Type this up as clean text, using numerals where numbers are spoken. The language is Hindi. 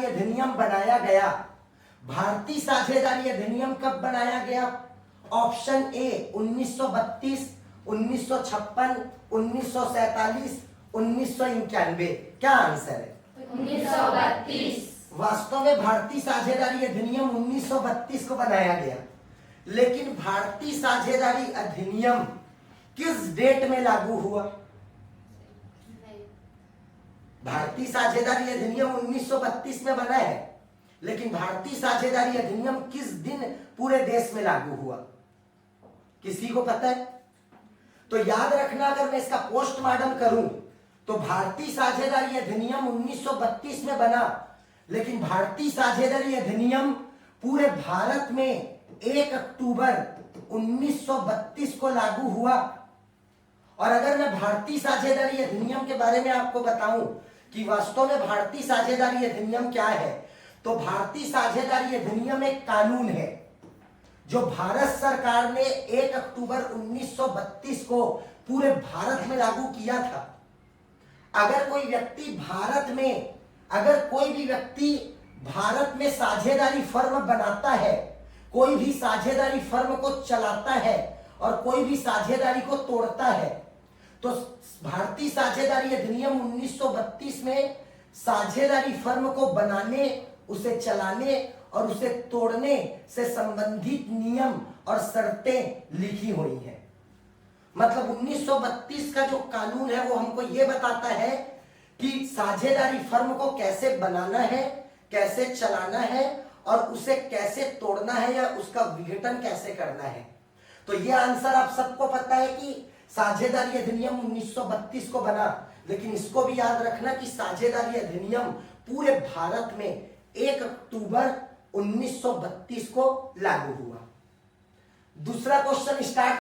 साझेदारी अधिनियम बनाया गया? भारतीय साझेदारी अधिनियम कब बनाया गया? Option A 1932, 1956, 1947, 1991। क्या आंसर है? 1932। वास्तव में भारतीय साझेदारी अधिनियम 1932 को बनाया गया, लेकिन भारतीय साझेदारी अधिनियम किस डेट में लागू हुआ? भारतीय साझेदारी अधिनियम 1932 में बना है, लेकिन भारतीय साझेदारी अधिनियम किस दिन पूरे देश में लागू हुआ? किसी को पता है? तो याद रखना, अगर मैं इसका पोस्टमार्टम करूं तो भारतीय साझेदारी अधिनियम 1932 में बना, लेकिन भारतीय साझेदारी अधिनियम पूरे भारत में 1 अक्टूबर 1932 को लागू हुआ। और अगर मैं भारतीय साझेदारी अधिनियम के बारे में आपको बताऊं कि वास्तव में भारतीय साझेदारी अधिनियम क्या है, तो भारतीय साझेदारी अधिनियम एक कानून है जो भारत सरकार ने 1 अक्टूबर 1932 को पूरे भारत में लागू किया था। अगर कोई भी व्यक्ति भारत में साझेदारी फर्म बनाता है, कोई भी साझेदारी फर्म को चलाता है और कोई भी साझेदारी को तोड़ता है, तो भारतीय साझेदारी अधिनियम 1932 में साझेदारी फर्म को बनाने, उसे चलाने और उसे तोड़ने से संबंधित नियम और शर्तें लिखी हुई हैं। मतलब 1932 का जो कानून है वो हमको ये बताता है कि साझेदारी फर्म को कैसे बनाना है, कैसे चलाना है और उसे कैसे तोड़ना है या उसका विघटन कैसे करना है। तो ये आंसर आप सबको पता है कि साझेदारी अधिनियम 1932 को बना, लेकिन इसको भी याद रखना कि साझेदारी अधिनियम पूरे भारत में 1 अक्टूबर 1932 को लागू हुआ। दूसरा क्वेश्चन स्टार्ट